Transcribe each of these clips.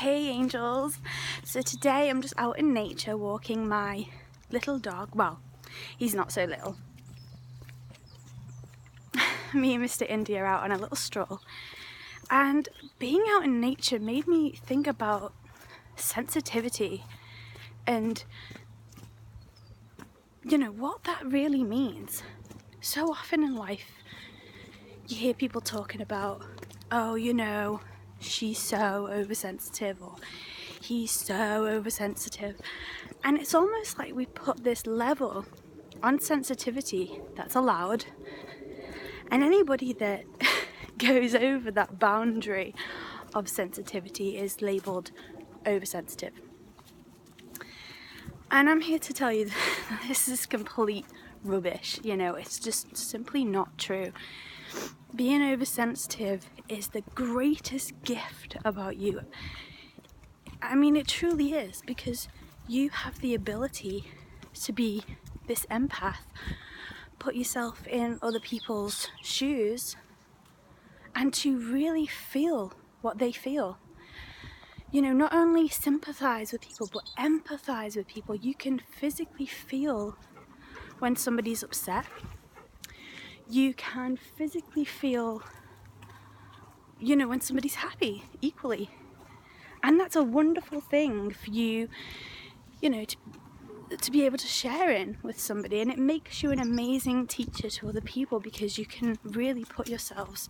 Hey angels! So today I'm just out in nature walking my little dog. Well, he's not so little. Me and Mr. India are out on a little stroll, and being out in nature made me think about sensitivity and what that really means. So often in life you hear people talking about, oh, she's so oversensitive, or he's so oversensitive, and it's almost like we put this level on sensitivity that's allowed, and anybody that goes over that boundary of sensitivity is labelled oversensitive. And I'm here to tell you that this is complete rubbish. It's just simply not true. Being oversensitive is the greatest gift about you. I mean, it truly is, because you have the ability to be this empath, put yourself in other people's shoes, and to really feel what they feel. Not only sympathize with people, but empathize with people. You can physically feel when somebody's upset. You can physically feel, when somebody's happy equally. And that's a wonderful thing for you, to be able to share in with somebody. And it makes you an amazing teacher to other people, because you can really put yourselves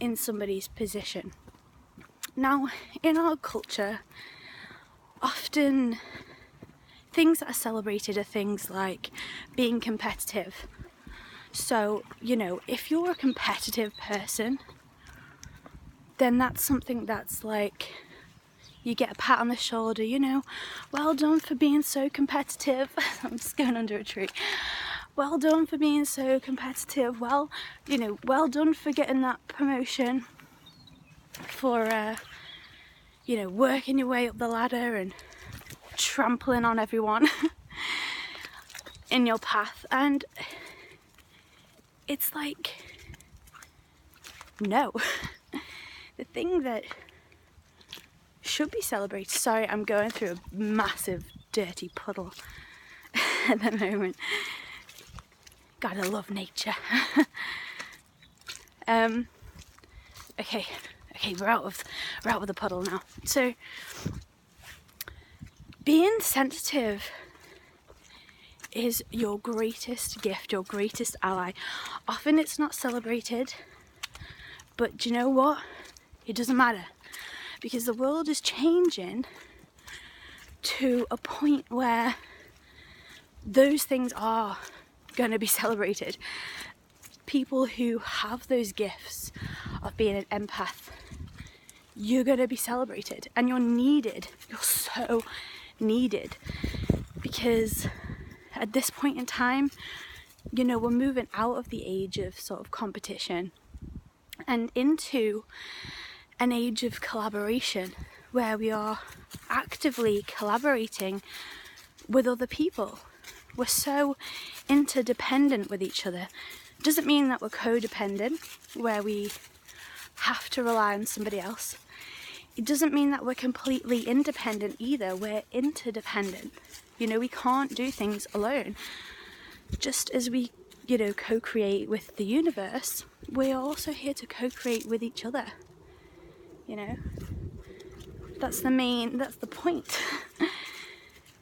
in somebody's position. Now, in our culture, often things that are celebrated are things like being competitive. So, if you're a competitive person, then that's something that's like, you get a pat on the shoulder, well done for being so competitive. I'm just going under a tree. Well done for being so competitive. Well done for getting that promotion, for working your way up the ladder and trampling on everyone in your path. And it's like, no. The thing that should be celebrated. Sorry, I'm going through a massive dirty puddle at the moment. Gotta love nature. Okay, we're out of the puddle now. So, being sensitive is your greatest gift, your greatest ally. Often it's not celebrated, but do you know what? It doesn't matter, because the world is changing to a point where those things are going to be celebrated. People who have those gifts of being an empath, you're going to be celebrated, and you're needed. You're so needed, because at this point in time, we're moving out of the age of sort of competition and into an age of collaboration, where we are actively collaborating with other people. We're so interdependent with each other. It doesn't mean that we're codependent, where we have to rely on somebody else. It doesn't mean that we're completely independent either. We're interdependent. We can't do things alone. Just as we, co-create with the universe, we're also here to co-create with each other. That's the point.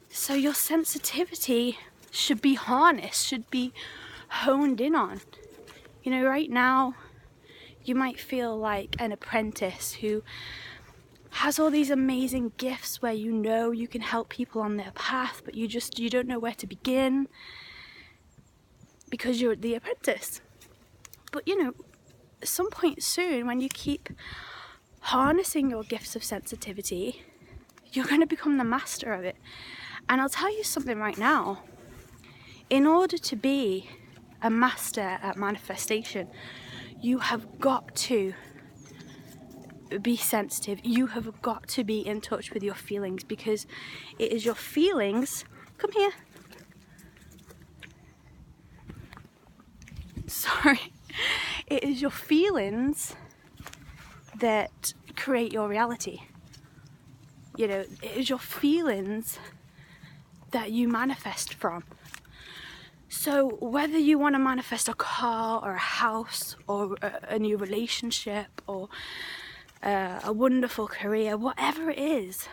So your sensitivity should be harnessed, should be honed in on. Right now, you might feel like an apprentice who has all these amazing gifts where you can help people on their path, but you don't know where to begin because you're the apprentice. But at some point soon, when you keep harnessing your gifts of sensitivity, you're going to become the master of it. And I'll tell you something right now. In order to be a master at manifestation, you have got to be sensitive. You have got to be in touch with your feelings, because it is your feelings. Come here. Sorry. It is your feelings that create your reality. You know, it is your feelings that you manifest from. So whether you want to manifest a car or a house or a new relationship or a wonderful career, whatever it is,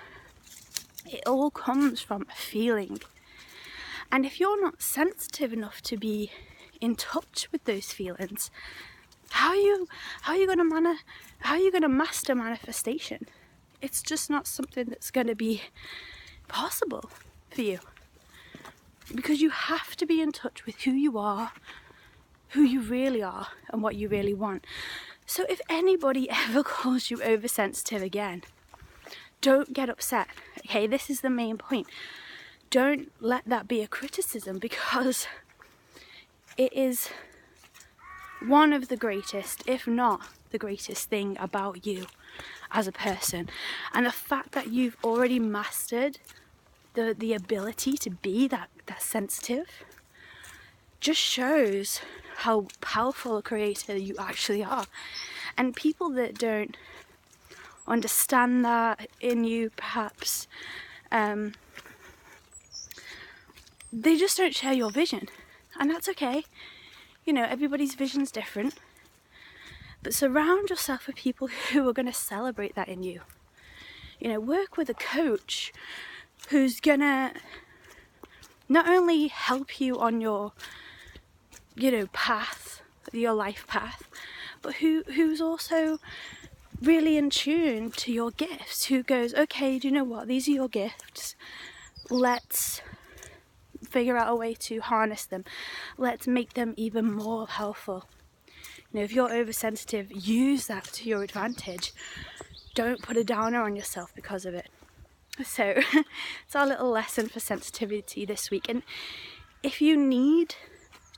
it all comes from a feeling. And if you're not sensitive enough to be in touch with those feelings, how are you going to master manifestation? It's just not something that's going to be possible for you, because you have to be in touch with who you are, who you really are, and what you really want. So if anybody ever calls you oversensitive again, don't get upset. Okay, this is the main point. Don't let that be a criticism, because it is one of the greatest, if not the greatest thing about you as a person. And the fact that you've already mastered the ability to be that sensitive just shows how powerful a creator you actually are. And people that don't understand that in you, perhaps, they just don't share your vision. And that's okay. You know, everybody's vision's different. But surround yourself with people who are going to celebrate that in you. You know, work with a coach who's gonna not only help you on your, you know, path, your life path, but who's also really in tune to your gifts, who goes, okay, do you know what, these are your gifts, let's figure out a way to harness them, let's make them even more helpful. You know, if you're oversensitive, use that to your advantage. Don't put a downer on yourself because of it. So it's our little lesson for sensitivity this week. And if you need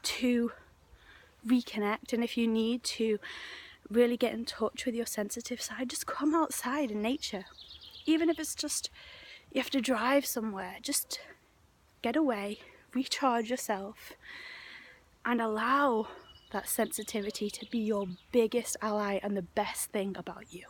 to reconnect, and if you need to really get in touch with your sensitive side, just come outside in nature. Even if it's just you have to drive somewhere, just get away, recharge yourself, and allow that sensitivity to be your biggest ally and the best thing about you.